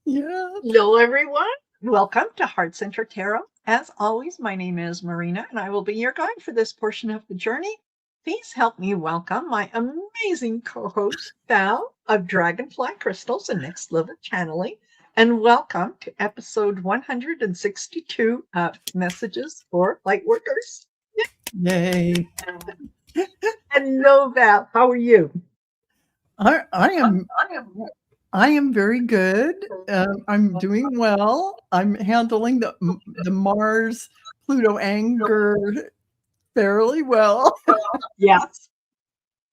Yeah. Hello, everyone. Welcome to Heart Center Tarot. As always, my name is Marina, and I will be your guide for this portion of the journey. Please help me welcome my amazing co host, Val of Dragonfly Crystals and Next Level Channeling. And welcome to episode 162 of Messages for Lightworkers. Yay. Hello, Val. How are you? I am very good. I'm doing well. I'm handling the Mars Pluto anger fairly well. Yes.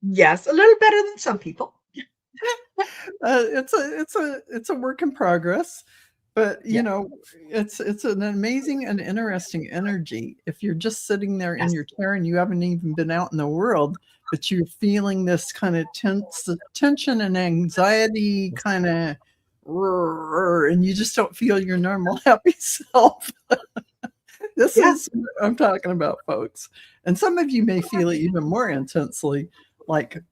Yes, a little better than some people. It's a work in progress, but Yeah. it's an amazing and interesting energy. If you're just sitting there in Yes. your chair and you haven't even been out in the world, but you're feeling this kind of tension and anxiety kind of, and you just don't feel your normal happy self. This Yeah. is what I'm talking about, folks. And some of you may feel it even more intensely, like,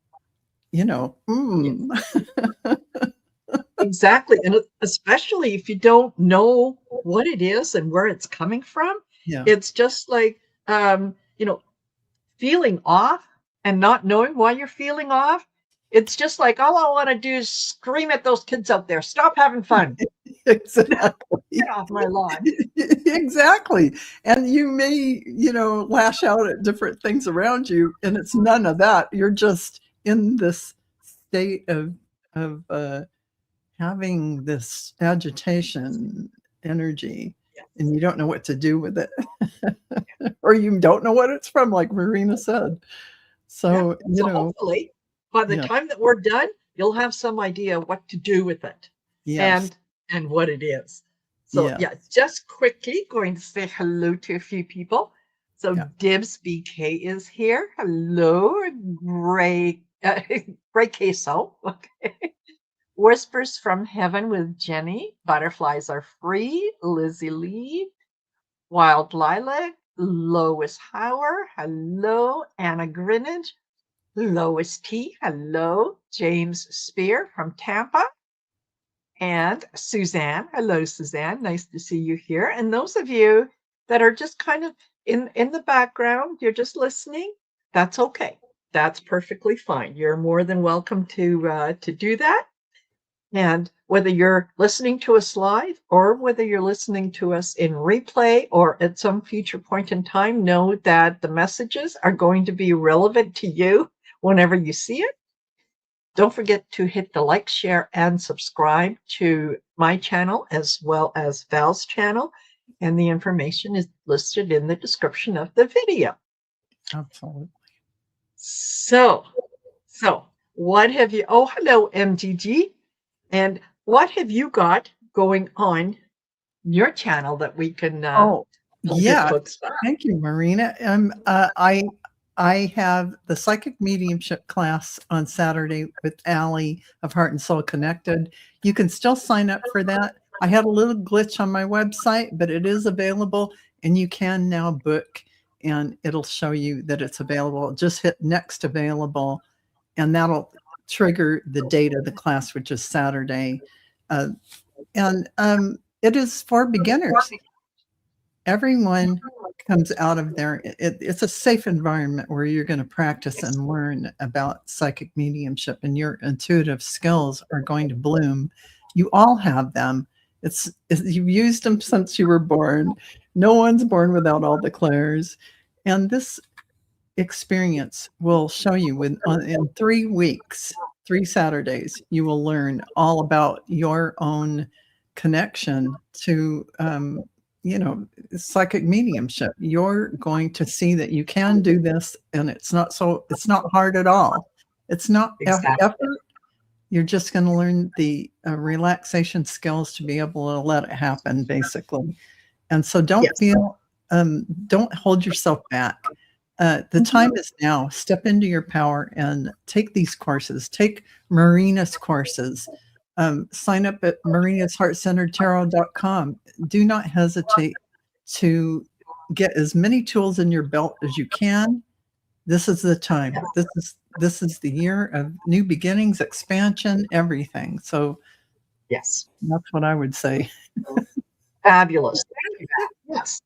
Exactly. And especially if you don't know what it is and where it's coming from, yeah. it's just like, you know, feeling off and not knowing why you're feeling off. It's just like, all I want to do is scream at those kids out there, stop having fun. Exactly. Get off my lawn. Exactly. And you may, lash out at different things around you, and it's none of that. You're just in this state of having this agitation energy, and you don't know what to do with it. Or you don't know what it's from, like Marina said. So, So hopefully by the time that we're done, you'll have some idea what to do with it. yes. And what it is. So Yeah. just quickly going to say hello to a few people. So Yeah. Dibs BK is here. Hello, Gray Gray Queso. Okay. Whispers from Heaven with Jenny. Butterflies are free. Lizzie Lee. Wild Lilac. Lois Hauer. Hello, Anna Grinnage. Lois T. Hello, James Spear from Tampa. And Suzanne. Hello, Suzanne. Nice to see you here. And those of you that are just kind of in the background, you're just listening. That's okay. That's perfectly fine. You're more than welcome to do that. And whether you're listening to us live or whether you're listening to us in replay or at some future point in time, know that the messages are going to be relevant to you whenever you see it. Don't forget to hit the like, share, and subscribe to my channel as well as Val's channel. And the information is listed in the description of the video. Absolutely. So what have you, oh, hello, MGG. And what have you got going on your channel that we can yeah. folks about? Thank you, Marina. I have the psychic mediumship class on Saturday with Allie of Heart and Soul Connected. You can still sign up for that. I had a little glitch on my website, but it is available, and you can now book, and it'll show you that it's available. Just hit next available, and that'll trigger the date of the class, which is Saturday. And it is for beginners. Everyone comes out of there. It's a safe environment where you're going to practice and learn about psychic mediumship, and your intuitive skills are going to bloom. You all have them. You've used them since you were born. No one's born without all the clairs. And this experience will show you in 3 weeks, 3 Saturdays, you will learn all about your own connection to psychic mediumship. You're going to see that you can do this, and it's not hard at all. It's not effort. You're just going to learn the relaxation skills to be able to let it happen, basically. And so don't hold yourself back. The time is now. Step into your power and take these courses. Take Marina's courses. Sign up at marinasheartcenteredtarot.com. Do not hesitate to get as many tools in your belt as you can. This is the time. This is the year of new beginnings, expansion, everything. So Yes. That's what I would say. Fabulous. Thank you, Val. Yes.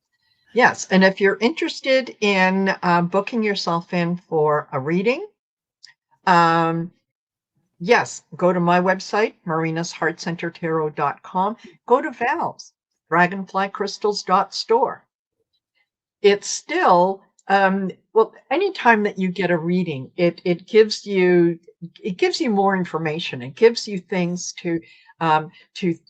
Yes. And if you're interested in booking yourself in for a reading, um, yes, go to my website, marinasheartcentertarot.com. Go to Val's, dragonflycrystals.store. It's still, well, anytime that you get a reading, it gives you more information. It gives you things to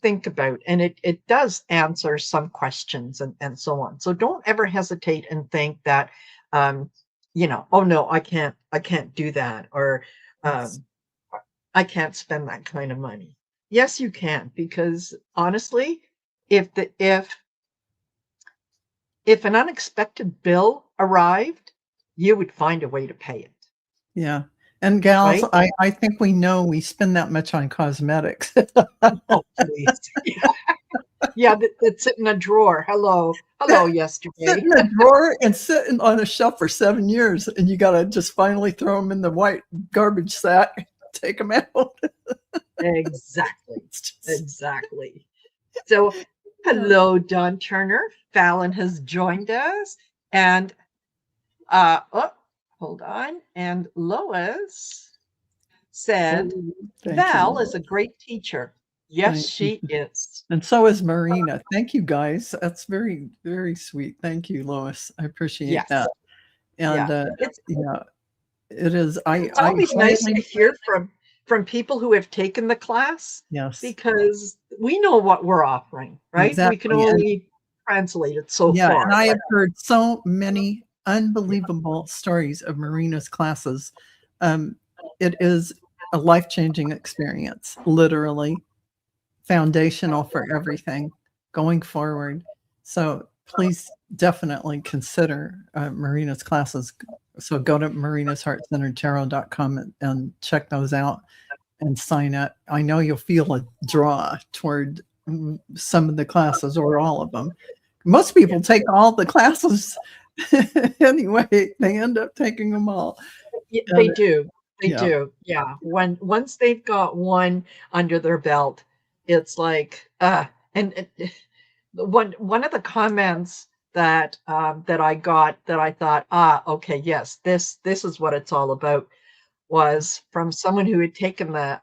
think about, and it does answer some questions and so on. So don't ever hesitate and think that, oh no, I can't do that, or Yes. I can't spend that kind of money. Yes, you can, because honestly, if an unexpected bill arrived, you would find a way to pay it, Yeah. And gals, right? I think we know we spend that much on cosmetics. Oh, please. Yeah, that's sitting in a drawer. Hello, Sit yesterday. in a drawer and sitting on a shelf for 7 years, and you gotta just finally throw them in the white garbage sack, take them out. Exactly. It's just Exactly. So, yeah. hello, Don Turner. Fallon has joined us. And oh, hold on. And Lois said, Oh, thank Val you. is a great teacher. Yes, Thank you. she is. And so is Marina. Thank you, guys. That's very, very sweet. Thank you, Lois. I appreciate Yes. that. And, Yeah. It's yeah, it is. I it's I always nice to highly hear from people who have taken the class, yes, because we know what we're offering, right? We can exactly. And only translate it so yeah, and far, I but have heard so many unbelievable stories of Marina's classes. Um, it is a life-changing experience, literally foundational for everything going forward. So please definitely consider Marina's classes. So go to marinasheartcentertarot.com and check those out and sign up. I know you'll feel a draw toward some of the classes or all of them. Most yeah. people take all the classes anyway. They end up taking them all. Yeah, they And do. They yeah, do. Yeah. Once they've got one under their belt, it's like and one of the comments that I got, that I thought, okay, yes, this is what it's all about, was from someone who had taken the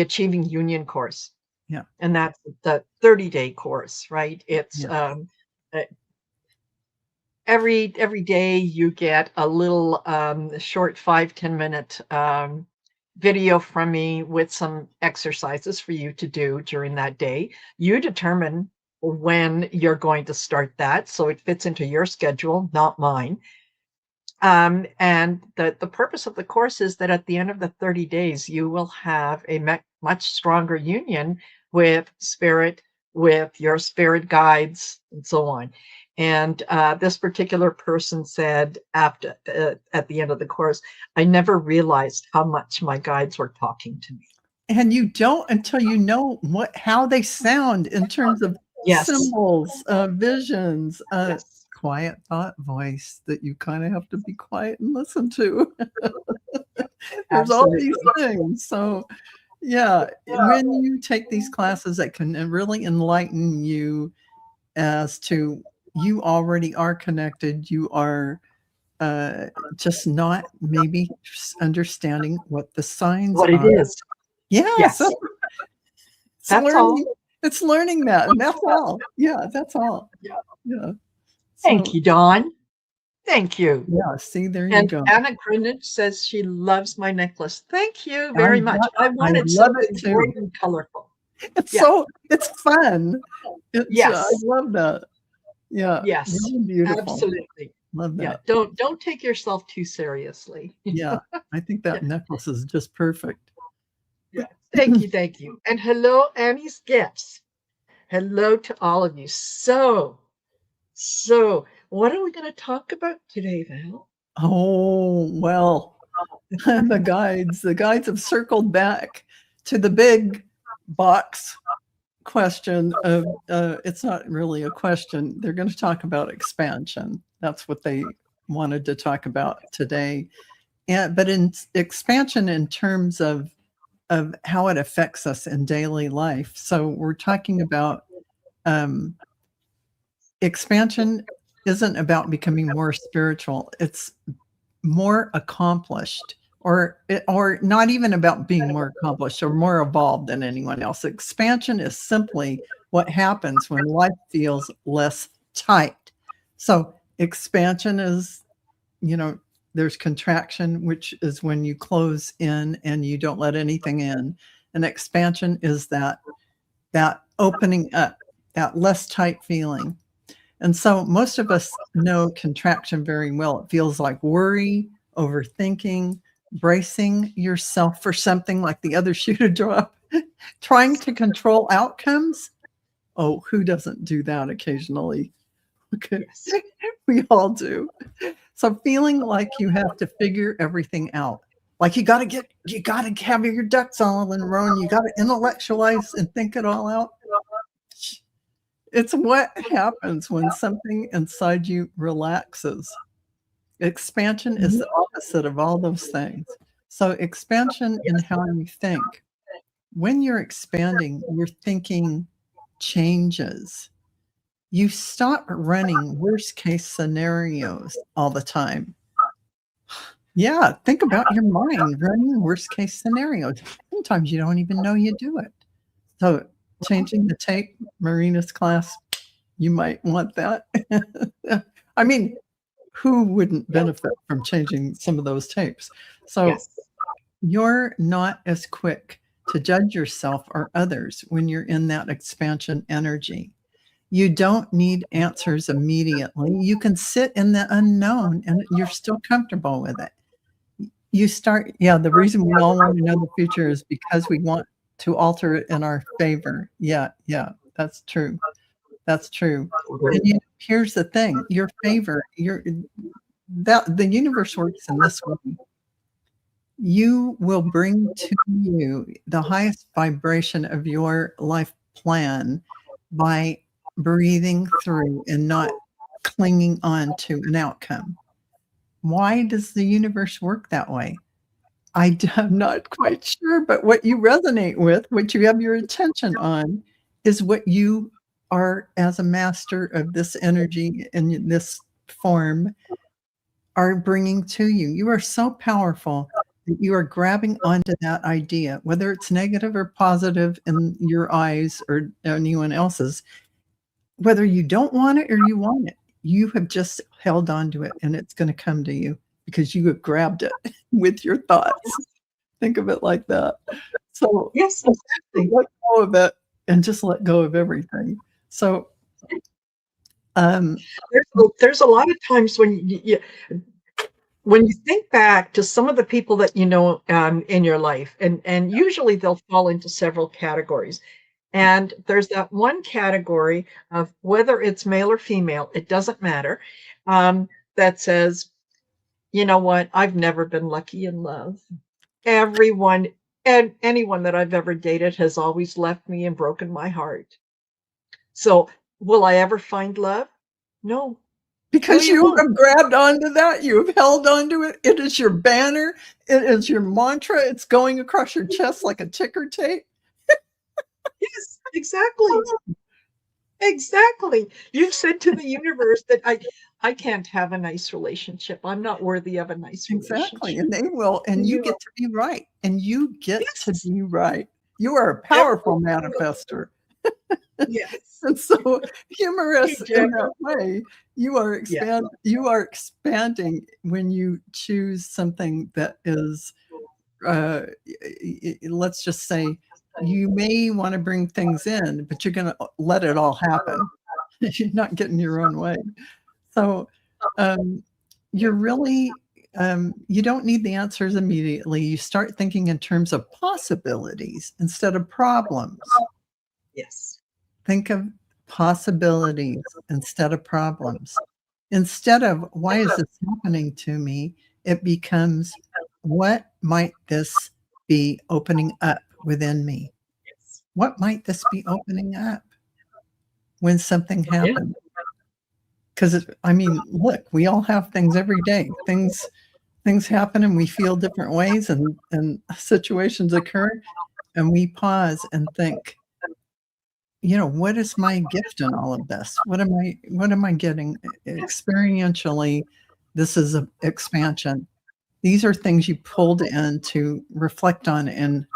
Achieving Union course, yeah, and that's the 30-day course, right? It's yeah, uh, every day you get a little short 5-10 minute video from me with some exercises for you to do during that day. You determine when you're going to start that, so it fits into your schedule, not mine. And the purpose of the course is that at the end of the 30 days, you will have a much stronger union with spirit, with your spirit guides, and so on. And this particular person said, after at the end of the course, I never realized how much my guides were talking to me. and you don't until you know how they sound in terms of Yes, symbols, visions, yes, quiet thought voice that you kind of have to be quiet and listen to. There's all these absolutely. things. So yeah, when you take these classes that can really enlighten you as to you already are connected, you are just not maybe understanding what the signs What it are. is. Yes, Yes, it's that's all. learning. It's learning that, and that's all. Yeah, that's all. Yeah. Yeah. Thank So you, Dawn. Thank you. yeah, see, there you And go. Anna Greenwich says she loves my necklace. Thank you I very much. I I wanted love it something bright too. and colorful. It's Yeah. so it's fun. It's I Yes. love that. Yeah, Yes. really beautiful. Absolutely. Love Yeah. that. Don't take yourself too seriously. Yeah, I think Yeah. that necklace is just perfect. Yeah. Thank you. Thank you. And hello, Annie's gifts. Hello to all of you. So what are we going to talk about today, Val? Oh, well, the guides have circled back to the big box question of it's not really a question. They're going to talk about expansion. That's what they wanted to talk about today. And but in expansion in terms of of how it affects us in daily life. So we're talking about expansion isn't about becoming more spiritual. It's more accomplished, or not even about being more accomplished or more evolved than anyone else. Expansion is simply what happens when life feels less tight. So expansion is, there's contraction, which is when you close in and you don't let anything in. And expansion is that opening up, that less tight feeling. And so most of us know contraction very well. It feels like worry, overthinking, bracing yourself for something like the other shoe to drop, trying to control outcomes. Oh, who doesn't do that occasionally? Okay. We all do. So feeling like you have to figure everything out. Like you got to have your ducks all in a row, and you got to intellectualize and think it all out. It's what happens when something inside you relaxes. Expansion is the opposite of all those things. So expansion in how you think. When you're expanding, your thinking changes. You stop running worst case scenarios all the time. Yeah, think about your mind running worst case scenarios. Sometimes you don't even know you do it. So changing the tape, Marina's class, you might want that. I mean, who wouldn't benefit from changing some of those tapes? So you're not as quick to judge yourself or others when you're in that expansion energy. You don't need answers immediately. You can sit in the unknown and you're still comfortable with it. You start, the reason we all want to know the future is because we want to alter it in our favor. Yeah, that's true. That's true. And here's the thing, your favor, the universe works in this way. You will bring to you the highest vibration of your life plan by breathing through and not clinging on to an outcome. Why does the universe work that way? I'm not quite sure, but what you resonate with, what you have your attention on, is what you are, as a master of this energy in this form, are bringing to you. You are so powerful that you are grabbing onto that idea, whether it's negative or positive in your eyes or anyone else's. Whether you don't want it or you want it, you have just held on to it, and it's going to come to you because you have grabbed it with your thoughts. Think of it like that. So yes, exactly. Let go of it and just let go of everything. So there's a lot of times when you think back to some of the people that you know in your life, and usually they'll fall into several categories. And there's that one category of whether it's male or female, it doesn't matter, that says, you know what, I've never been lucky in love. Everyone and anyone that I've ever dated has always left me and broken my heart. So will I ever find love? No. Because you have grabbed onto that. You have held onto it. It is your banner. It is your mantra. It's going across your chest like a ticker tape. Yes, exactly. Exactly. You've said to the universe that I can't have a nice relationship. I'm not worthy of a nice relationship. Exactly. And they will. And you get to be right. And you get to be right. You are a powerful manifester. Yes. And so humorous in that way. You are expanding when you choose something that is, let's just say, you may want to bring things in, but you're going to let it all happen. You're not getting your own way. So you're really, you don't need the answers immediately. You start thinking in terms of possibilities instead of problems. Yes. Think of possibilities instead of problems. Instead of, why is this happening to me? It becomes, what might this be opening up within me? What might this be opening up when something happens? Because, I mean, look, we all have things every day. Things things happen and we feel different ways, and situations occur, and we pause and think, what is my gift in all of this? What am I getting experientially? This is an expansion. These are things you pulled in to reflect on, and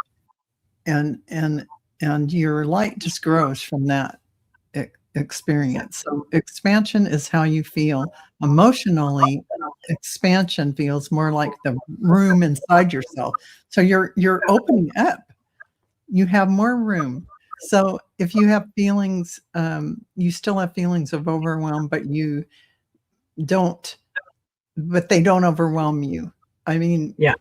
your light just grows from that experience. So expansion is how you feel emotionally. Expansion feels more like the room inside yourself. So you're opening up. You have more room. So if you have feelings, you still have feelings of overwhelm, but they don't overwhelm you. I mean, Yeah.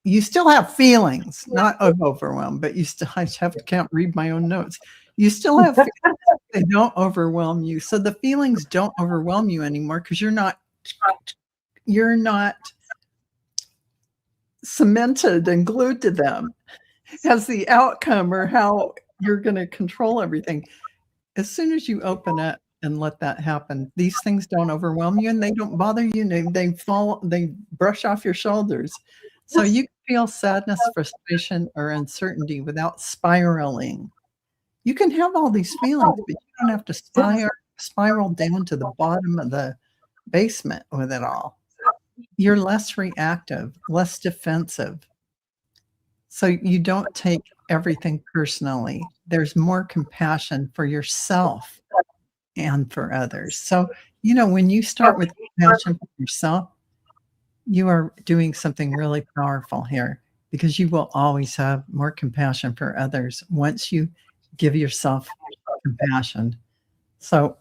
you still have feelings, not of overwhelm, but I can't read my own notes. You still have feelings. They don't overwhelm you. So the feelings don't overwhelm you anymore because you're not cemented and glued to them as the outcome or how you're going to control everything. As soon as you open up and let that happen, these things don't overwhelm you and they don't bother you. They brush off your shoulders. So you can feel sadness, frustration, or uncertainty without spiraling. You can have all these feelings, but you don't have to spiral down to the bottom of the basement with it all. You're less reactive, less defensive. So you don't take everything personally. There's more compassion for yourself and for others. So, when you start with compassion for yourself, you are doing something really powerful here, because you will always have more compassion for others once you give yourself compassion. So,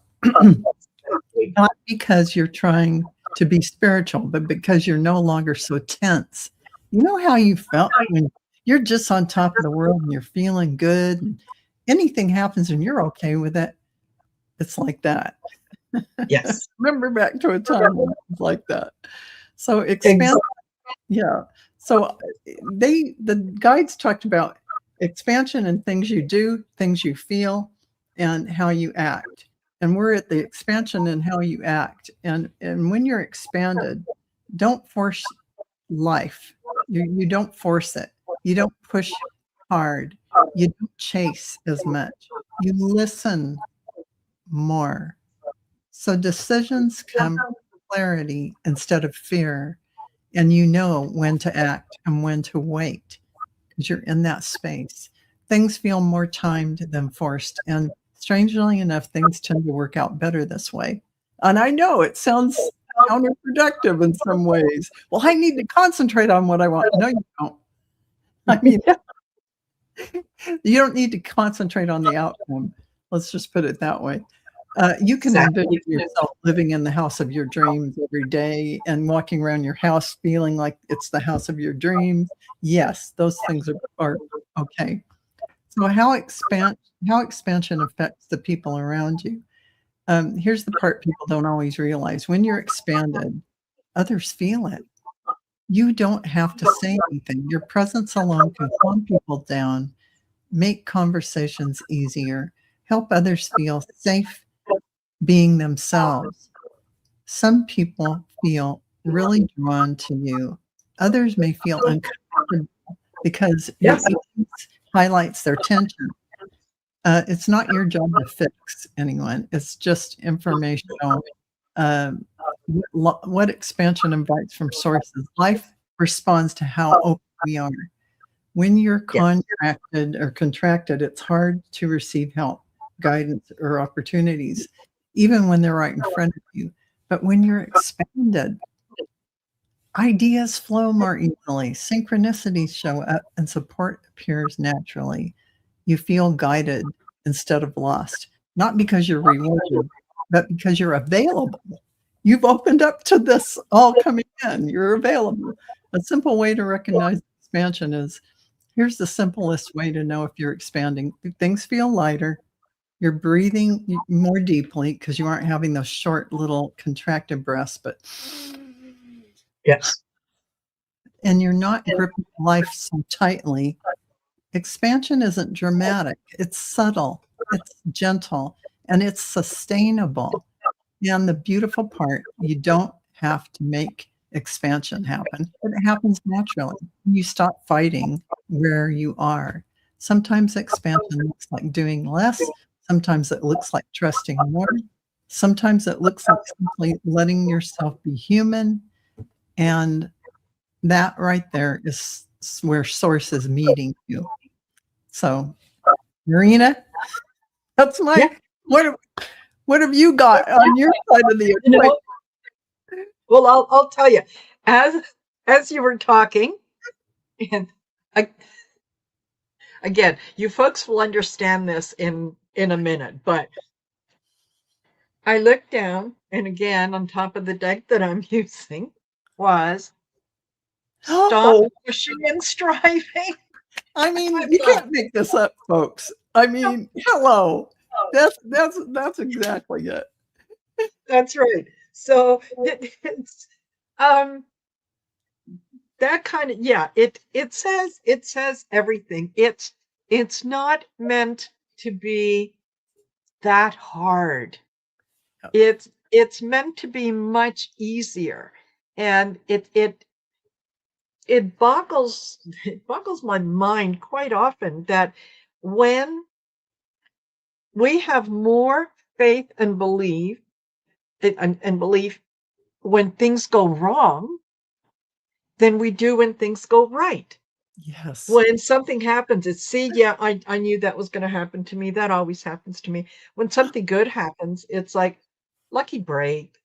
not because you're trying to be spiritual, but because you're no longer so tense. You know how you felt when you're just on top of the world and you're feeling good, and anything happens and you're okay with it? It's like that. Yes. Remember back to a time when it was like that. So expand. Yeah. So the guides talked about expansion and things you do, things you feel, and how you act. And we're at the expansion and how you act. And when you're expanded, don't force life. You don't force it. You don't push hard. You don't chase as much. You listen more. So decisions come from clarity instead of fear. And you know when to act and when to wait, because you're in that space. Things feel more timed than forced. And strangely enough, things tend to work out better this way. And I know it sounds counterproductive in some ways. Well, I need to concentrate on what I want. No, you don't. I mean, you don't need to concentrate on the outcome. Let's just put it that way. You can envision yourself living in the house of your dreams every day and walking around your house feeling like it's the house of your dreams. Yes, those things are okay. So how expansion affects the people around you. Here's the part people don't always realize. When you're expanded, others feel it. You don't have to say anything. Your presence alone can calm people down, make conversations easier, help others feel safe being themselves. Some people feel really drawn to you. Others may feel uncomfortable because your presence highlights their tension. It's not your job to fix anyone. It's just informational. What expansion invites from sources? Life responds to how open we are. When you're contracted, it's hard to receive help, guidance, or opportunities, even when they're right in front of you. But when you're expanded, ideas flow more easily, synchronicities show up, and support appears naturally. You feel guided instead of lost, not because you're rewarded, but because you're available. You've opened up to this all coming in. You're available. A simple way to recognize expansion is, here's the simplest way to know if you're expanding. Things feel lighter. You're breathing more deeply because you aren't having those short little contracted breaths, but yes. And you're not gripping life so tightly. Expansion isn't dramatic. It's subtle, it's gentle, and it's sustainable. And the beautiful part, you don't have to make expansion happen. But it happens naturally. You stop fighting where you are. Sometimes expansion looks like doing less. Sometimes it looks like trusting more. Sometimes it looks like simply letting yourself be human. And that right there is where source is meeting you. So, Marina, that's Yeah. what have you got on your side of the You equation? know, well, I'll tell you, as you were talking, and I, again, you folks will understand this in a minute, but I looked down, and again, on top of the deck that I'm using was stop Oh, pushing and striving. I mean, you can't make this up, folks. I mean, hello. That's exactly it. That's right. So it's um that kind of, yeah, it says everything. It's not meant to be that hard. It's meant to be much easier. And it boggles my mind quite often that when we have more faith and belief when things go wrong than we do when things go right. Yes. When something happens, it's, see, yeah, I knew that was going to happen to me. That always happens to me. When something good happens, it's like, lucky break.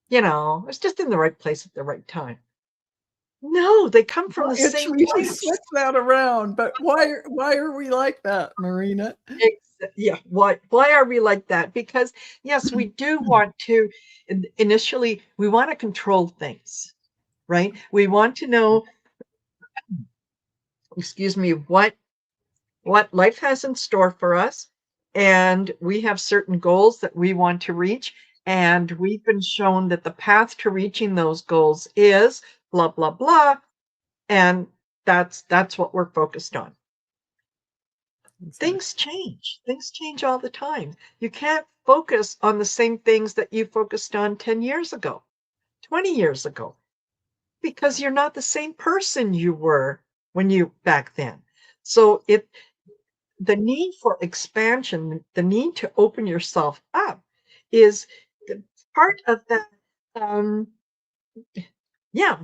It's just in the right place at the right time. No, they come from the same We should place. switch that around. But why are we like that, Marina? Yeah, why are we like that? Because yes, we do want to, initially, we want to control things, right? We want to know, excuse me, what life has in store for us, and we have certain goals that we want to reach, and we've been shown that the path to reaching those goals is blah blah blah, and that's what we're focused on. Things change all the time. You can't focus on the same things that you focused on 10 years ago, 20 years ago, because you're not the same person you were when you back then. So the need for expansion, the need to open yourself up is part of that.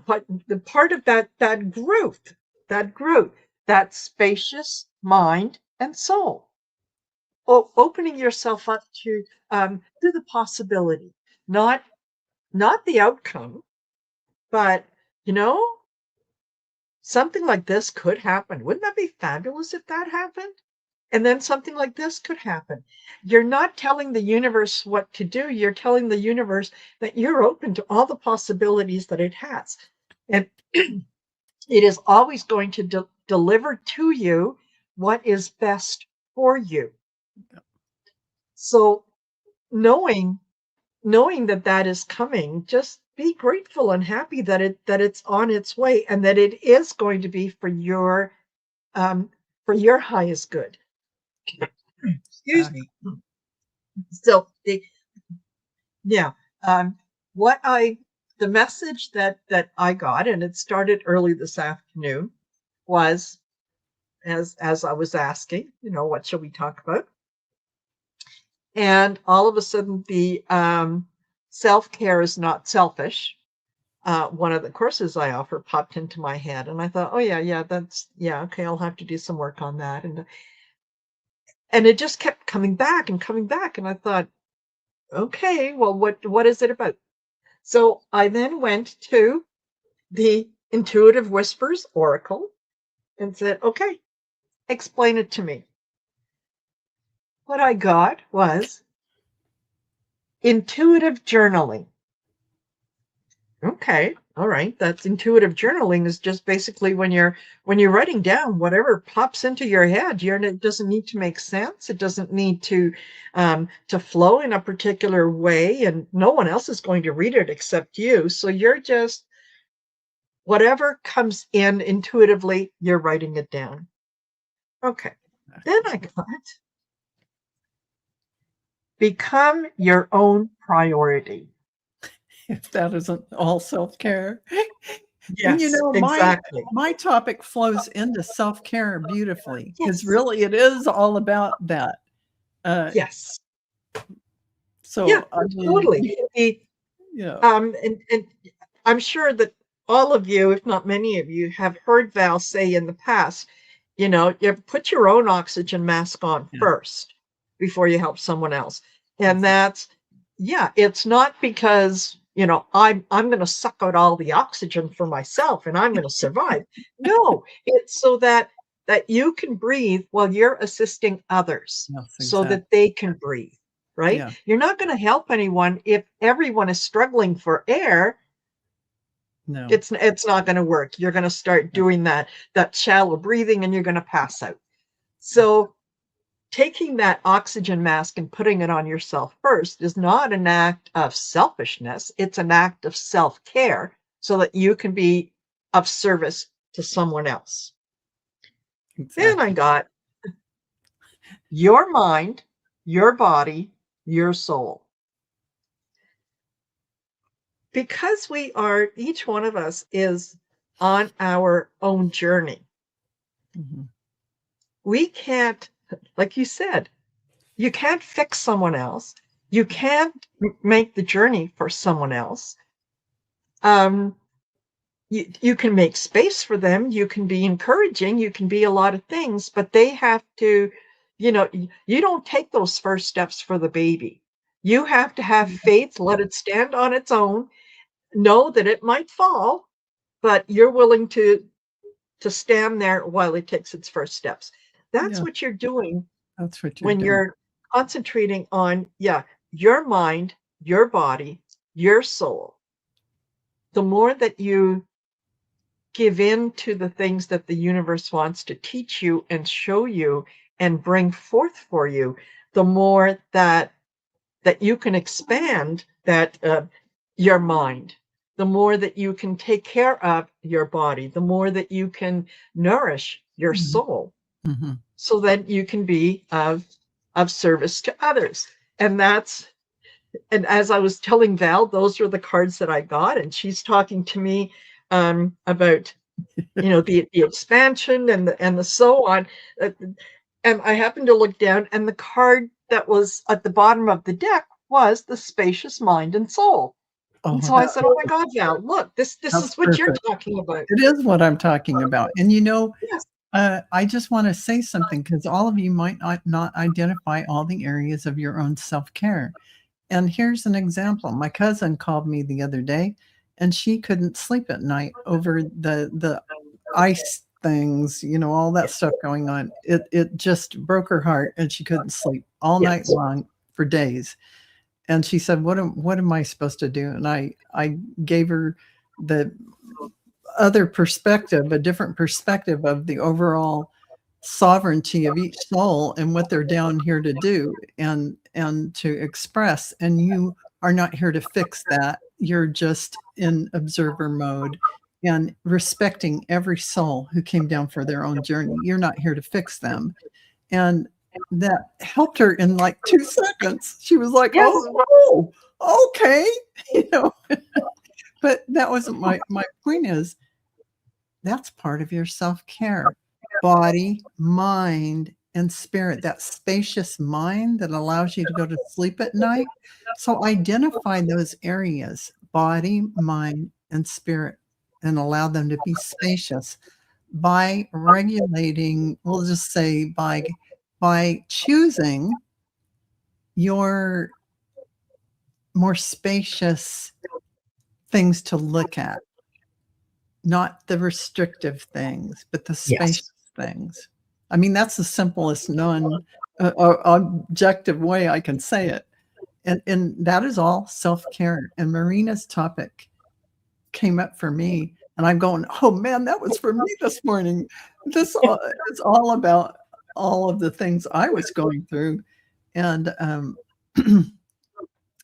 But the part of that growth, that spacious mind and soul, opening yourself up to the possibility, not the outcome, but something like this could happen. Wouldn't that be fabulous if that happened? And then something like this could happen. You're not telling the universe what to do. You're telling the universe that you're open to all the possibilities that it has. And it is always going to deliver to you what is best for you. So knowing that is coming, just be grateful and happy that it's on its way, and that it is going to be for your highest good. Excuse me. So the message that I got, and it started early this afternoon, was, as I was asking, what shall we talk about? And all of a sudden, the self-care is not selfish. One of the courses I offer popped into my head, and I thought, oh yeah, okay, I'll have to do some work on that. And it just kept coming back and coming back, and I thought, okay, well, what is it about? So I then went to the Intuitive Whispers Oracle and said, okay, explain it to me. What I got was intuitive journaling. Okay, all right. That's intuitive journaling is just basically when you're writing down whatever pops into your head. It doesn't need to make sense. It doesn't need to flow in a particular way, and no one else is going to read it except you. So you're just, whatever comes in intuitively, you're writing it down. Okay. Then I got become your own priority. if that isn't all self-care. And Yes, my exactly. my topic flows into self-care beautifully, because Yes. really it is all about that. Yes. So Yeah, I mean, totally. yeah. And I'm sure that all of you, if not many of you, have heard Val say in the past, you put your own oxygen mask on Yeah. first before you help someone else. And it's not because, I'm going to suck out all the oxygen for myself and I'm going to survive. No, it's so that you can breathe while you're assisting others Yes, so exactly. that they can breathe, right? Yeah. You're not going to help anyone if everyone is struggling for air. No. It's not going to work. You're going to start doing that shallow breathing and you're going to pass out. So taking that oxygen mask and putting it on yourself first is not an act of selfishness. It's an act of self-care so that you can be of service to someone else. Exactly. Then I got your mind, your body, your soul. Because each one of us is on our own journey. Mm-hmm. We can't, like you said, you can't fix someone else. You can't make the journey for someone else. You can make space for them. You can be encouraging. You can be a lot of things, but they have to, you don't take those first steps for the baby. You have to have faith, let it stand on its own, know that it might fall, but you're willing to stand there while it takes its first steps. That's what you're doing That's what you're when doing. you're concentrating on, your mind, your body, your soul. The more that you give in to the things that the universe wants to teach you and show you and bring forth for you, the more that you can expand that your mind, the more that you can take care of your body, the more that you can nourish your Mm-hmm. soul, Mm-hmm. so that you can be of service to others. And as I was telling Val, those are the cards that I got, and she's talking to me about the expansion and the so on. And I happened to look down, and the card that was at the bottom of the deck was the spacious mind and soul. And so I said, "Oh my God, Val, look, this is what you're talking about." It is what I'm talking about. And Yes. I just want to say something, because all of you might not identify all the areas of your own self-care. And here's an example. My cousin called me the other day, and she couldn't sleep at night over the ice things, all that stuff going on. It just broke her heart, and she couldn't sleep all night Yes. long for days. And she said, what am I supposed to do? And I gave her the other perspective, a different perspective of the overall sovereignty of each soul and what they're down here to do and to express. And you are not here to fix that. You're just in observer mode and respecting every soul who came down for their own journey. You're not here to fix them. And that helped her in like 2 seconds. She was like, Yes. oh, okay. But that wasn't my point. Is that's part of your self-care. Body, mind, and spirit, that spacious mind that allows you to go to sleep at night. So identify those areas, body, mind, and spirit, and allow them to be spacious by regulating, we'll just say by choosing your more spacious things to look at, not the restrictive things, but the spacious things. I mean, that's the simplest objective way I can say it. And that is all self-care. And Marina's topic came up for me, and I'm going, oh man, that was for me this morning. This is all about all of the things I was going through. And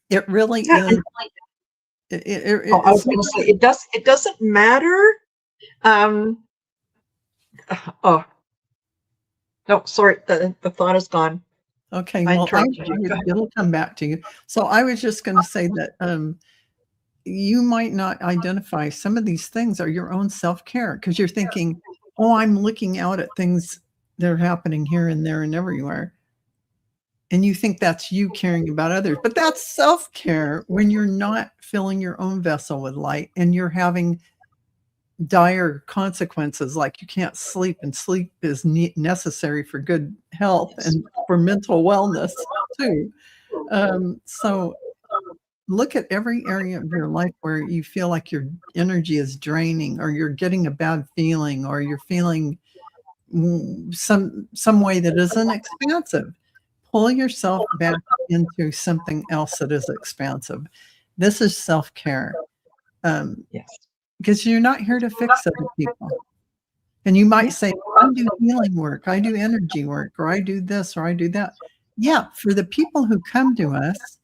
it really is. I was going to say, it doesn't matter. Oh, no, sorry, the thought is gone. Okay, well, interrupted you. it'll come back to you. So I was just going to say that you might not identify some of these things are your own self-care because you're thinking, oh, I'm looking out at things that are happening here and there and everywhere. And you think that's you caring about others, but that's self-care when you're not filling your own vessel with light and you're having dire consequences like you can't sleep, and sleep is necessary for good health and for mental wellness too. So look at every area of your life where you feel like your energy is draining, or you're getting a bad feeling, or you're feeling some way that isn't expansive. Pull yourself back into something else that is expansive. This is self-care. Yes. Because you're not here to fix other people. And you might say, well, I do healing work, I do energy work, or I do this, or I do that. Yeah, for the people who come to us,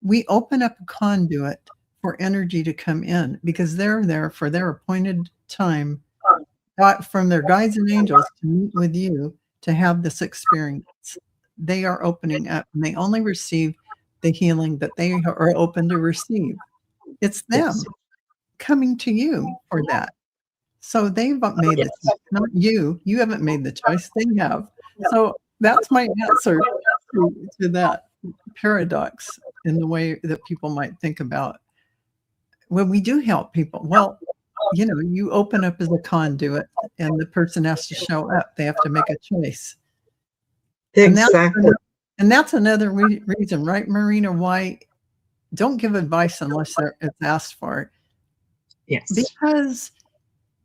we open up a conduit for energy to come in because they're there for their appointed time from their guides and angels to meet with you to have this experience. They are opening up, and they only receive the healing that they are open to receive. It's them coming to you for that. So they've made the choice, not you. You haven't made the choice, they have. So that's my answer to that paradox in the way that people might think about when we do help people. Well, you open up as a conduit and the person has to show up. They have to make a choice. Exactly. And that's another reason, right, Marina, why don't give advice unless it's asked for. Yes. Because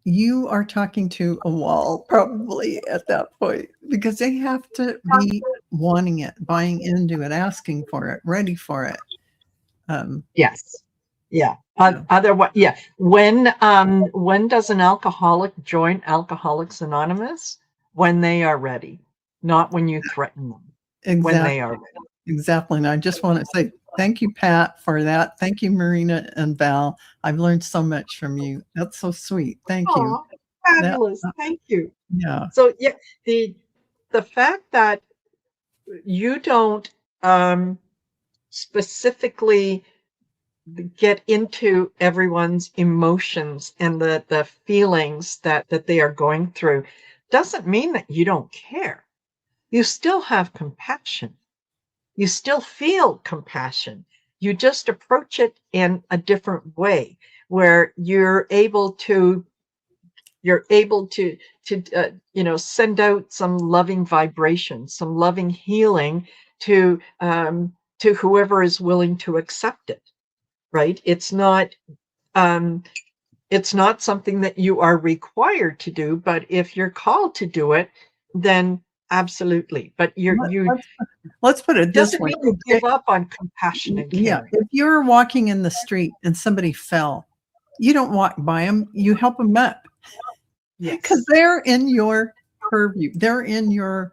you are talking to a wall probably at that point, because they have to be wanting it, buying into it, asking for it, ready for it. Yes. Yeah. Otherwise, yeah. When does an alcoholic join Alcoholics Anonymous? When they are ready, not when you threaten them. Exactly. When they are ready. Exactly. And I just want to say thank you, Pat, for that. Thank you, Marina and Val. I've learned so much from you. That's so sweet. Thank you. Fabulous. Thank you. Yeah. So yeah, the fact that you don't specifically get into everyone's emotions and the feelings that they are going through doesn't mean that you don't care. You still have compassion. You still feel compassion. You just approach it in a different way, where you're able to send out some loving vibration, some loving healing to whoever is willing to accept it. Right? It's not something that you are required to do, but if you're called to do it, then absolutely. But let's put it this doesn't way. mean you give up on compassion and Yeah, caring. if you're walking in the street and somebody fell, you don't walk by them, you help them up. Because they're in your purview, they're in your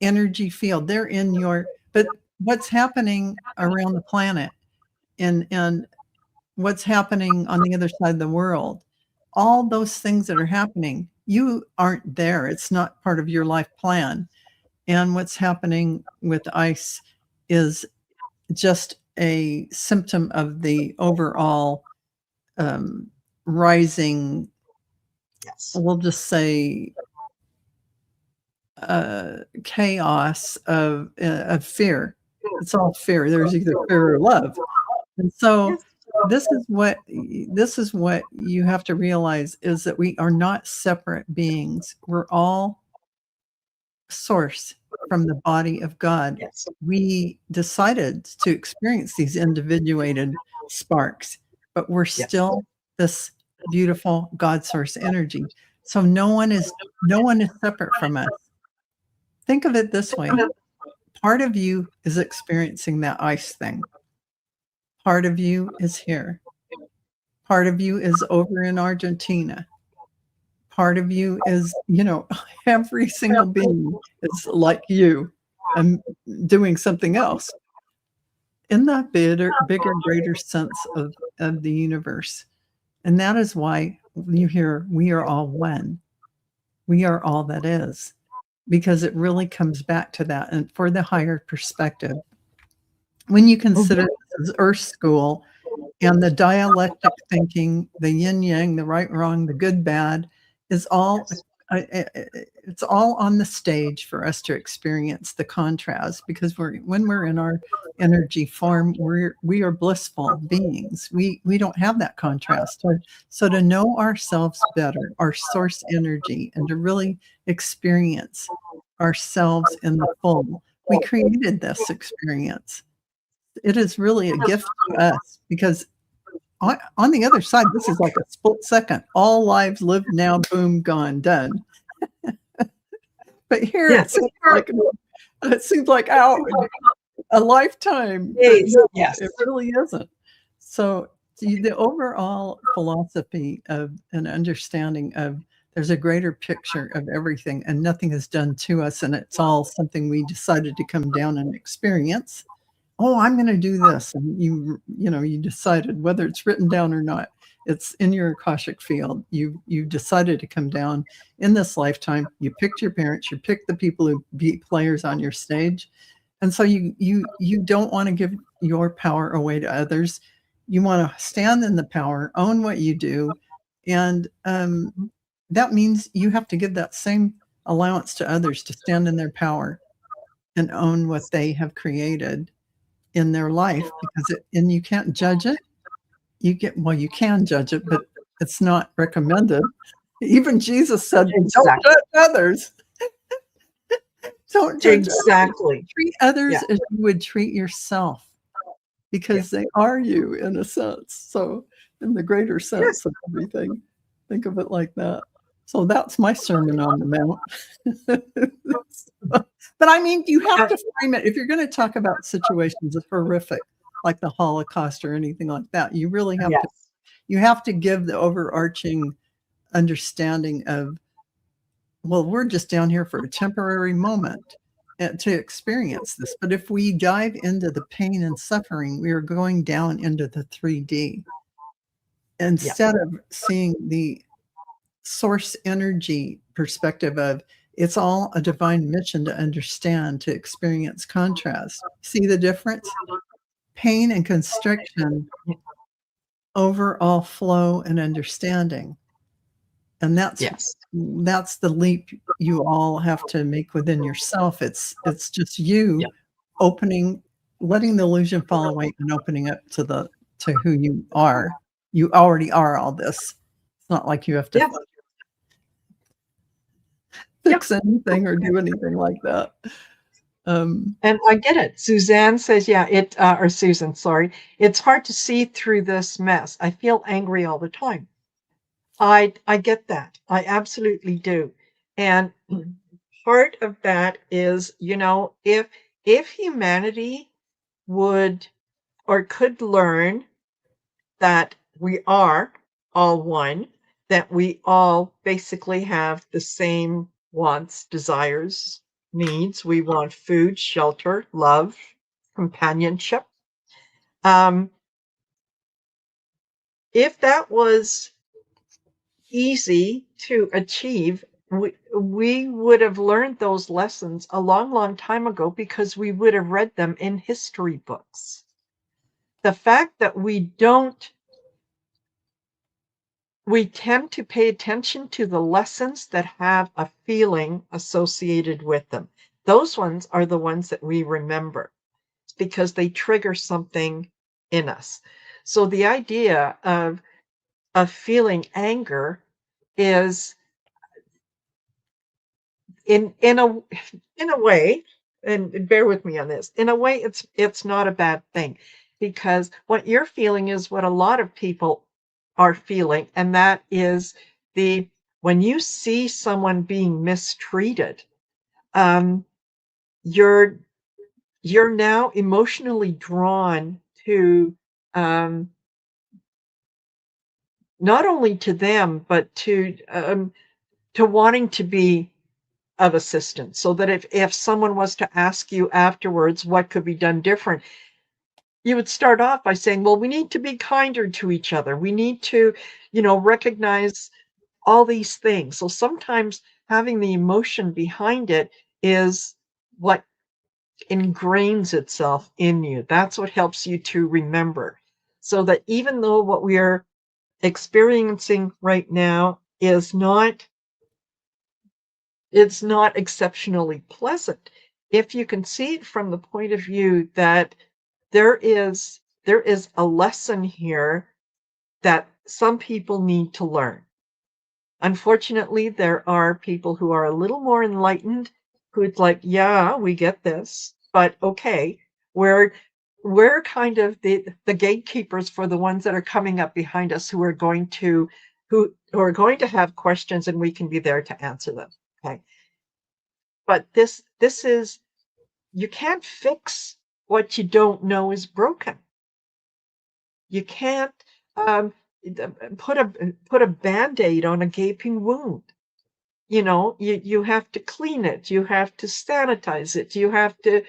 energy field, they're in your, but what's happening around the planet and what's happening on the other side of the world, all those things that are happening, you aren't there. It's not part of your life plan. And what's happening with ICE is just a symptom of the overall rising, we'll just say, chaos of fear. It's all fear. There's either fear or love. And so this is what you have to realize, is that we are not separate beings. We're all source from the body of God. We decided to experience these individuated sparks, but we're still this beautiful God source energy. So no one is separate from us. Think of it this way. Part of you is experiencing that ICE thing. Part of you is here. Part of you is over in Argentina. Part of you is, every single being is like you and doing something else in that bigger, greater sense of the universe. And that is why you hear, we are all one. We are all that is, because it really comes back to that. And for the higher perspective, when you consider this as Earth School, And the dialectic thinking, the yin yang, the right wrong, the good bad, is all it's all on the stage for us to experience the contrast, because when we're in our energy form, we are blissful beings. We don't have that contrast. So to know ourselves better, our source energy, and to really experience ourselves in the full, we created this experience. It is really a gift to us, because on the other side, this is like a split second. All lives lived, now, boom, gone, done. But here Yes. it seems like a lifetime. Yes. It really isn't. So the overall philosophy of an understanding of there's a greater picture of everything, and nothing is done to us, and it's all something we decided to come down and experience. Oh, I'm going to do this. And you decided, whether it's written down or not, it's in your Akashic field. You decided to come down in this lifetime. You picked your parents, you picked the people who be players on your stage. And so you don't want to give your power away to others. You want to stand in the power, own what you do. And that means you have to give that same allowance to others to stand in their power and own what they have created in their life, because and you can't judge it. You can judge it, but it's not recommended. Even Jesus said, Don't judge others. Don't judge Exactly. others. Treat others as you would treat yourself, because they are you in a sense. So in the greater sense of everything, think of it like that. So that's my Sermon on the Mount. But I mean, you have to frame it. If you're going to talk about situations that are horrific, like the Holocaust or anything like that, you really have to give the overarching understanding of, well, we're just down here for a temporary moment to experience this. But if we dive into the pain and suffering, we are going down into the 3D. Instead of seeing the source energy perspective of, it's all a divine mission to understand, to experience contrast. See the difference? Pain and constriction, overall flow and understanding. And that's the leap you all have to make within yourself. It's just you opening, letting the illusion fall away and opening up to who you are. You already are all this. It's not like you have to fix anything or do anything like that. And I get it. Suzanne says, or Susan, sorry, it's hard to see through this mess. I feel angry all the time. I get that. I absolutely do. And part of that is, if humanity would or could learn that we are all one, that we all basically have the same wants, desires, needs. We want food, shelter, love, companionship. If that was easy to achieve, we would have learned those lessons a long, long time ago, because we would have read them in history books. The fact that we tend to pay attention to the lessons that have a feeling associated with them. Those ones are the ones that we remember. It's because they trigger something in us. So the idea of feeling anger is in a way, and bear with me on this, in a way it's not a bad thing, because what you're feeling is what a lot of people are feeling, and that is when you see someone being mistreated, you're now emotionally drawn to not only to them, but to wanting to be of assistance, so that if someone was to ask you afterwards what could be done different, you would start off by saying, well, we need to be kinder to each other. We need to, recognize all these things. So sometimes having the emotion behind it is what ingrains itself in you. That's what helps you to remember. so that even though what we are experiencing right now is not, it's not exceptionally pleasant, if you can see it from the point of view that there is a lesson here that some people need to learn. Unfortunately, there are people who are a little more enlightened who'd like, yeah, we get this, but okay, we're kind of the gatekeepers for the ones that are coming up behind us who are going to have questions, and we can be there to answer them. Okay. But this is, you can't fix what you don't know is broken. You can't put a Band-Aid on a gaping wound. You know, you have to clean it, you have to sanitize it, you have to,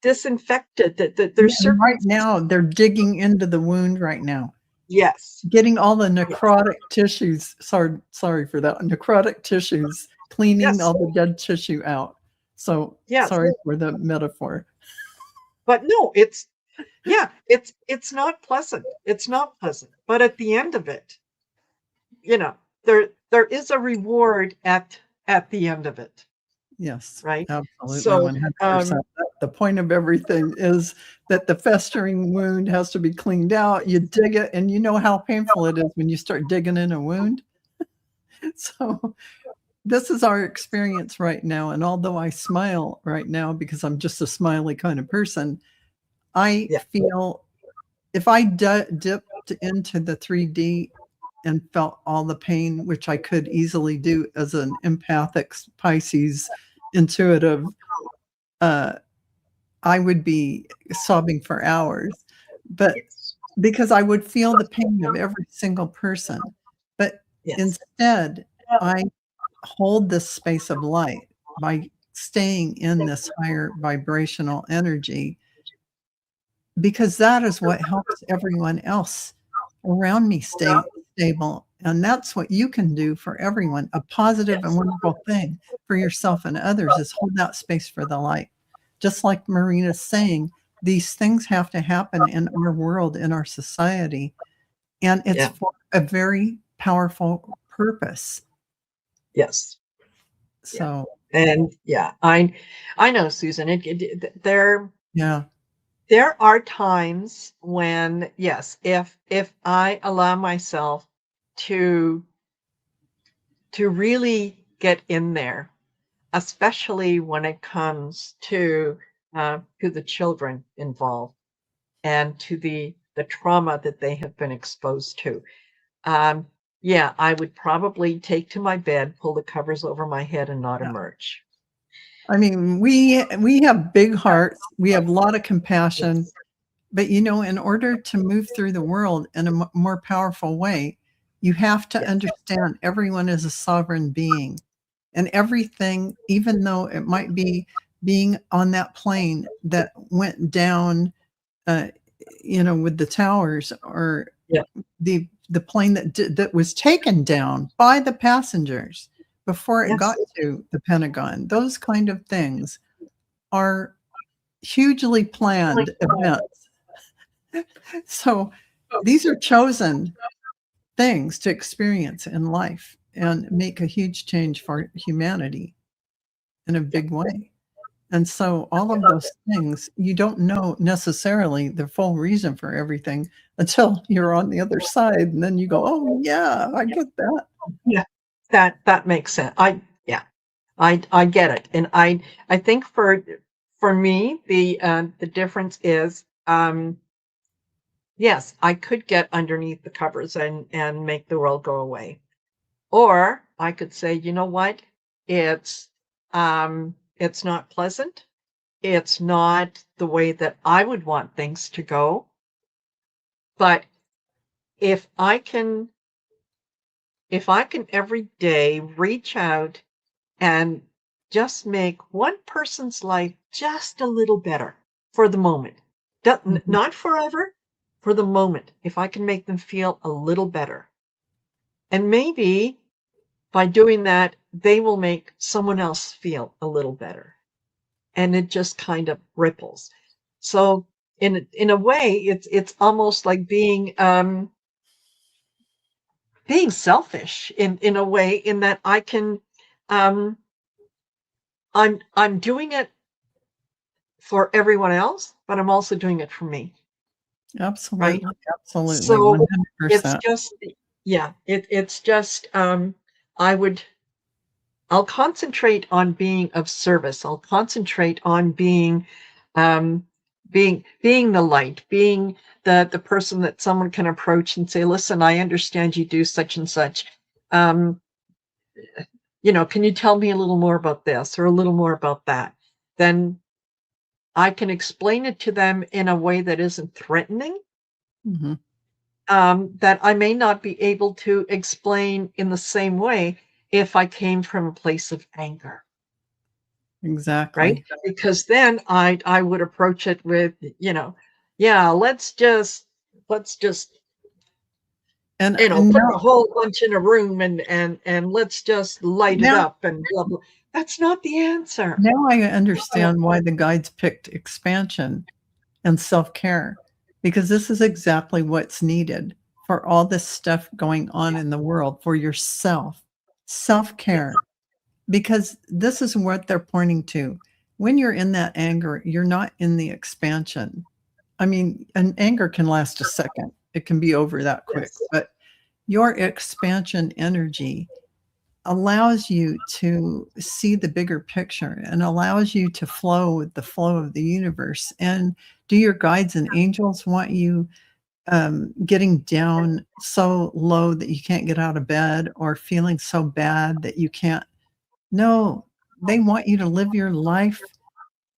disinfect it. That there's certain, right now they're digging into the wound right now, yes, getting all the necrotic tissues. Sorry for that. Necrotic tissues, cleaning yes, all the dead tissue out. So yes. sorry for the metaphor. But no, it's not pleasant. It's not pleasant. But at the end of it, there is a reward at the end of it. Yes, Right. absolutely, So 100%. The point of everything is that the festering wound has to be cleaned out. You dig it, and you know how painful it is when you start digging in a wound. So this is our experience right now. And although I smile right now because I'm just a smiley kind of person, I feel if I dipped into the 3D and felt all the pain, which I could easily do as an empathic Pisces intuitive, I would be sobbing for hours. But because I would feel the pain of every single person. But instead, I hold this space of light by staying in this higher vibrational energy, because that is what helps everyone else around me stay stable. And that's what you can do for everyone. A positive and wonderful thing for yourself and others is hold that space for the light. Just like Marina's saying, these things have to happen in our world, in our society. And it's for a very powerful purpose. Yes. So, and I know, Susan, there are times when, yes, if I allow myself to really get in there, especially when it comes to the children involved and to the trauma that they have been exposed to. I would probably take to my bed, pull the covers over my head, and not emerge. I mean, we have big hearts. We have a lot of compassion. But, in order to move through the world in a more powerful way, you have to understand everyone is a sovereign being. And everything, even though it might be being on that plane that went down, with the towers, or the plane that was taken down by the passengers before it got to the Pentagon, those kind of things are hugely planned events. So these are chosen things to experience in life and make a huge change for humanity in a big way. And so all of those things, you don't know necessarily the full reason for everything until you're on the other side. And then you go, oh yeah, I get that. Yeah, that makes sense. I get it. And I think for me, the difference is, yes, I could get underneath the covers and make the world go away. Or I could say, you know what? It's not pleasant. It's not the way that I would want things to go. But if I can every day reach out and just make one person's life just a little better for the moment, not forever, for the moment, if I can make them feel a little better. And maybe by doing that, they will make someone else feel a little better. And it just kind of ripples. So in a way, it's almost like being selfish in a way, in that I can, um, I'm doing it for everyone else, but I'm also doing it for me. Absolutely. Absolutely. So it's 100%. just, yeah, it's just, I'll concentrate on being of service. I'll concentrate on um, being the light, being the person that someone can approach and say, listen, I understand you do such and such. Um, can you tell me a little more about this or a little more about that? Then I can explain it to them in a way that isn't threatening, Mhm. that I may not be able to explain in the same way if I came from a place of anger, right? Exactly. Because then I would approach it with, yeah, let's just And put now a whole bunch in a room and let's just light it now up and blah blah. That's not the answer. now I understand why the guides picked expansion and self-care, because this is exactly what's needed for all this stuff going on in the world for yourself. Self-care, because this is what they're pointing to. When you're in that anger, you're not in the expansion. I mean, an anger can last a second. It can be over that quick, Yes. but your expansion energy allows you to see the bigger picture and allows you to flow with the flow of the universe. And do your guides and angels want you getting down so low that you can't get out of bed, or feeling so bad that you can't? No, they want you to live your life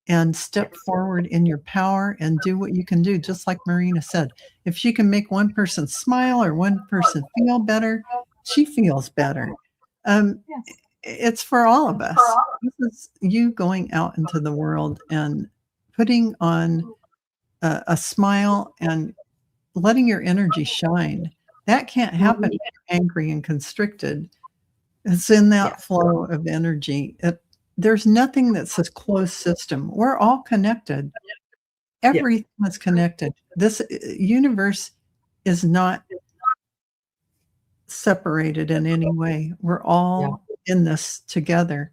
and step forward in your power and do what you can do. Just like Marina said, if she can make one person smile or one person feel better, she feels better. Um, Yes. it's for all of us. This is you going out into the world and putting on a smile and letting your energy shine. That can't happen Mhm. when you're angry and constricted. It's in that Yes. flow of energy. There's nothing that's a closed system. We're all connected. Yes. Everything is connected. This universe is not separated in any way. We're Yeah. all in this together.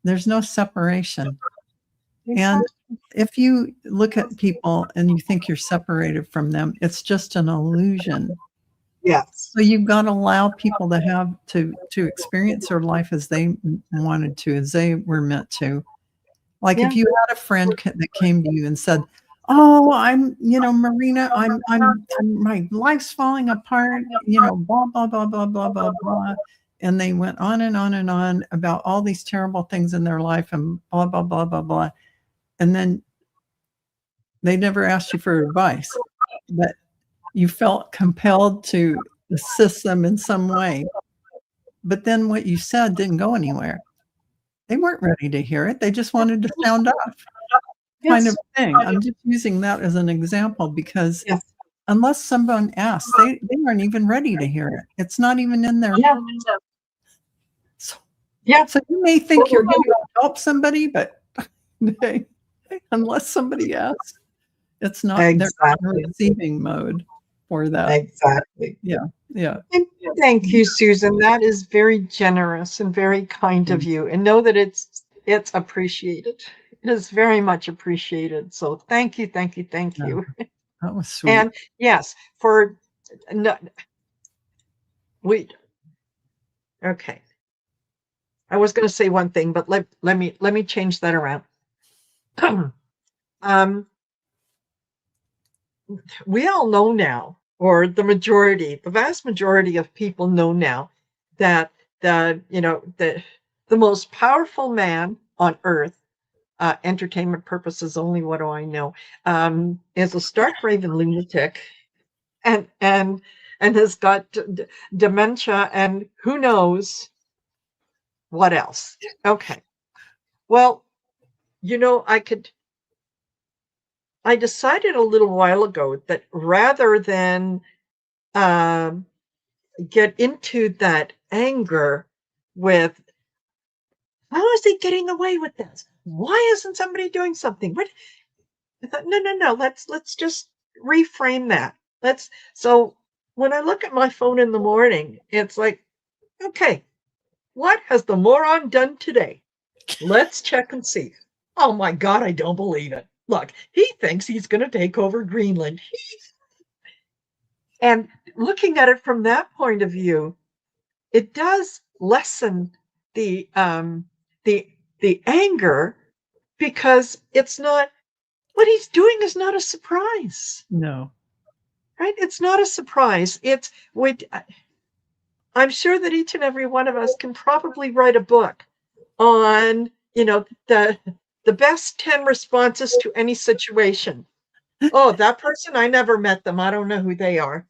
There's no separation. And Exactly. if you look at people and you think you're separated from them, it's just an illusion. Yes. So you've got to allow people to have to experience their life as they wanted to, as they were meant to. Like if Yeah. you had a friend that came to you and said, "Oh, Marina, my life's falling apart, blah blah blah blah blah blah blah," and they went on and on and on about all these terrible things in their life and blah blah blah blah blah, and then they never asked you for advice, but you felt compelled to assist them in some way. But then what you said didn't go anywhere. They weren't ready to hear it. They just wanted to sound off, kind of Yes. thing. I'm just using that as an example because Yes. unless someone asks, they aren't even ready to hear it. It's not even in their. Yeah. So, Yeah. so you may think you're going to help somebody, but unless somebody asks, it's not. They're not in Exactly. receiving mode for that. Exactly. Yeah, yeah. And thank you, Susan. That is very generous and very kind of Mm. you. And know that it's appreciated. It is very much appreciated. So thank you, thank you, thank Yeah, you. that was sweet. And yes, for no, we okay. I was going to say one thing, but let me change that around. um, we all know now, or the vast majority of people know now, that the most powerful man on earth, entertainment purposes only, what do I know, is a stark raving lunatic, and has got dementia and who knows what else. Okay. Well, I decided a little while ago that rather than um, get into that anger with, how is he getting away with this? Why isn't somebody doing something? I thought, no. Let's just reframe that. So when I look at my phone in the morning, it's like, okay, what has the moron done today? Let's check and see. Oh my God, I don't believe it. Look, he thinks he's going to take over Greenland. And looking at it from that point of view, it does lessen the the anger, because it's not, what he's doing is not a surprise, No. right? It's not a surprise. I'm sure that each and every one of us can probably write a book on, the best 10 responses to any situation. Oh, that person, I never met them. I don't know who they are.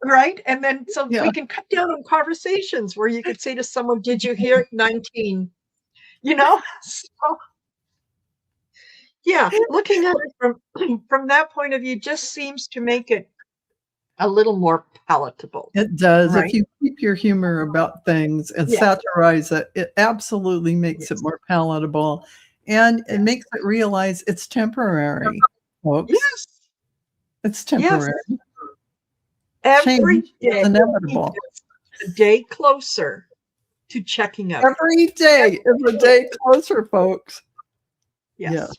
Right? And then so Yeah. we can cut down on conversations where you could say to someone, did you hear 19? So, yeah, looking at it from that point of view just seems to make it a little more palatable. It does. Right. If you keep your humor about things and Yeah. satirize it, it absolutely makes it more palatable, and it makes it realize it's temporary, folks. Yes. It's Yes. temporary. Every Change day is inevitable. a day closer to checking out. Every day is a day closer, folks. Yes.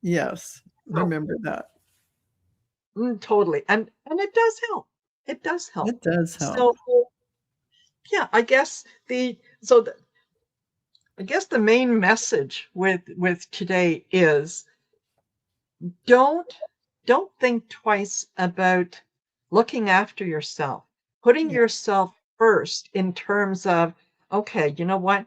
Yes. Remember that. Totally. And it does help. It does help. It does help. So yeah, I guess the main message with today is don't think twice about looking after yourself, putting yourself first in terms of, okay, you know what?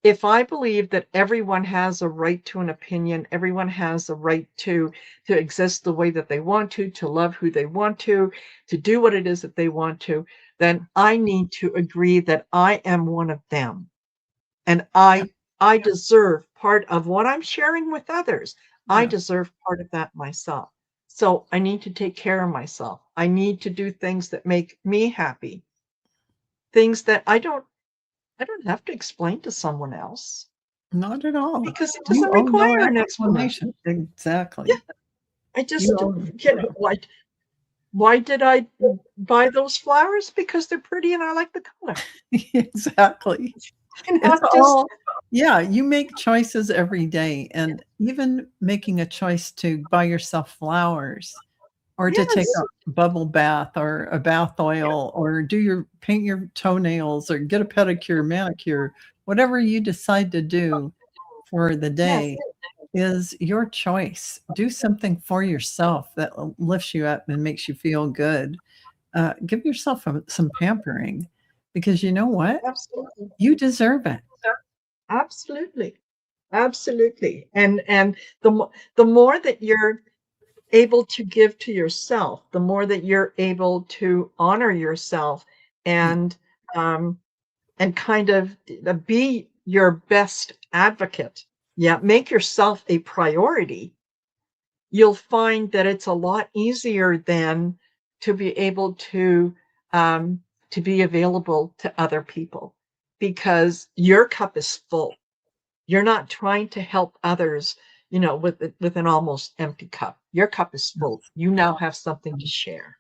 If I believe that everyone has a right to an opinion, everyone has a right to exist the way that they want to love who they want to do what it is that they want to, then I need to agree that I am one of them. And I deserve part of what I'm sharing with others. I Yeah. deserve part of that myself. So I need to take care of myself. I need to do things that make me happy. Things that I don't have to explain to someone else, Not at all. because it You doesn't owe no require an explanation. explanation. Exactly. Yeah. I just, You owe why did I buy those flowers? Because they're pretty and I like the color. exactly. And It's not all, yeah, you make choices every day, and even making a choice to buy yourself flowers, or to take Yes. a bubble bath or a bath oil, or paint your toenails, or get a pedicure, manicure, whatever you decide to do for the day is your choice. Do something for yourself that lifts you up and makes you feel good. Give yourself some pampering, because you know what? Absolutely. You deserve it. Absolutely. Absolutely. And the more that you're able to give to yourself, the more that you're able to honor yourself and kind of be your best advocate. Yeah, make yourself a priority. You'll find that it's a lot easier then to be able to be available to other people, because your cup is full. You're not trying to help others, with an almost empty cup. Your cup is full. You now have something to share.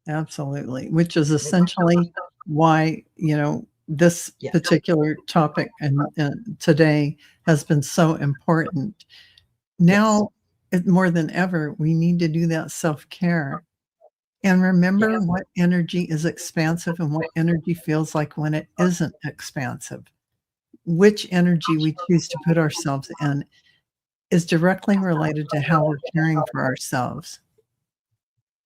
Absolutely, which is essentially why, this Yeah. particular topic and today has been so important. Now, more than ever, we need to do that self-care and remember what energy is expansive and what energy feels like when it isn't expansive. Which energy we choose to put ourselves in is directly related to how we're caring for ourselves.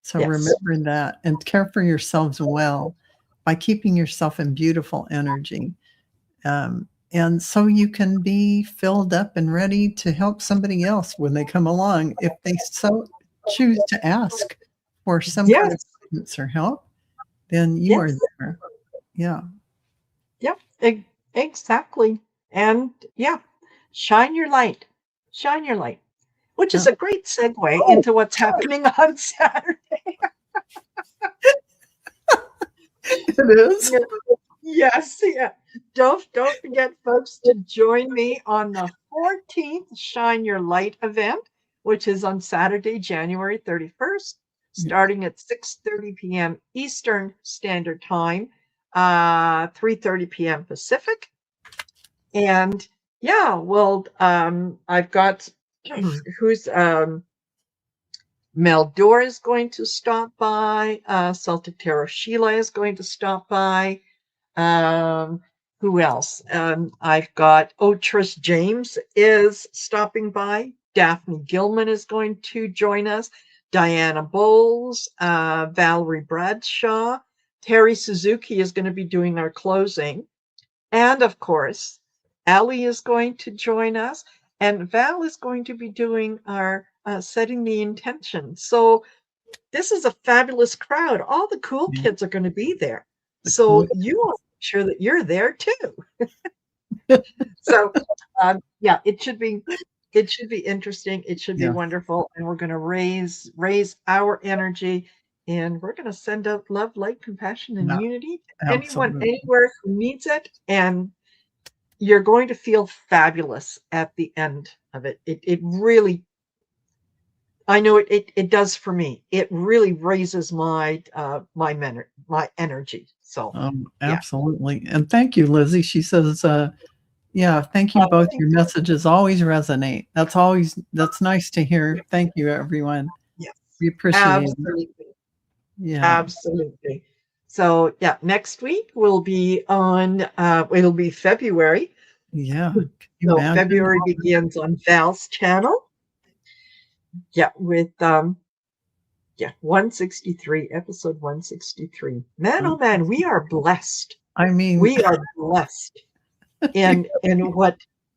So Yes. remember that, and care for yourselves well by keeping yourself in beautiful energy. And so you can be filled up and ready to help somebody else when they come along, if they so choose to ask for some kind of guidance or help, then you are there. Yeah. Yep. Exactly. And shine your light. Shine your light. Which is a great segue into what's happening on Saturday. It is. Yes, yeah. Don't forget, folks, to join me on the 14th Shine Your Light event. which is on Saturday, January 31st, starting at 6:30 p.m. Eastern Standard Time, 3:30 p.m. Pacific. And yeah, well, I've got who's Meldor is going to stop by. Celtic Tarot Sheila is going to stop by. Who else? I've got Trish James is stopping by. Daphne Gilman is going to join us. Diana Bowles, Valerie Bradshaw, Terry Suzuki is going to be doing our closing. And of course, Ali is going to join us. And Val is going to be doing our setting the intention. So this is a fabulous crowd. All the cool kids are going to be there. So you want to make sure that you're there too. So yeah, it should be interesting. It should be wonderful. And we're going to raise our energy, and we're going to send out love, light, compassion, and unity to anyone, anywhere who needs it. And you're going to feel fabulous at the end of it. It really, I know it does for me. It really raises my my energy. So absolutely. And thank you, Lizzie. She says, thank you both. Your messages always resonate. That's nice to hear. Thank you, everyone. Yes. We appreciate it. Yeah. Absolutely. So yeah, next week will be on it'll be February. Yeah. So February begins on Val's channel. Yeah, with 163, episode 163. Man, oh man, we are blessed. I mean, we are blessed in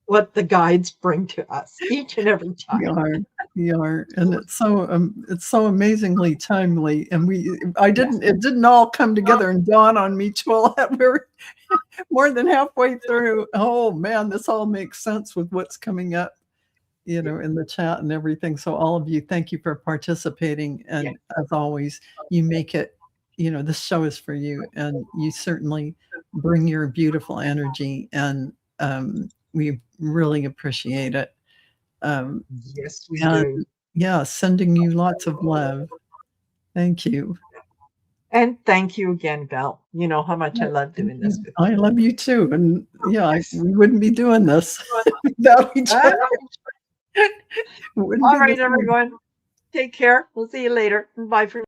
what the guides bring to us each and every time. We are, and it's so amazingly timely. And it didn't all come together and dawn on me till we're more than halfway through. Oh man, this all makes sense with what's coming up, in the chat and everything. So all of you, thank you for participating. And as always, you make it, this show is for you, and you certainly bring your beautiful energy, and we really appreciate it. Yes, we do. Yeah, sending you lots of love. Thank you. And thank you again, Val. You know how much I love doing this with you. I love you too. And we wouldn't be doing this without each other. All right, everyone. Take care. We'll see you later. Bye for now.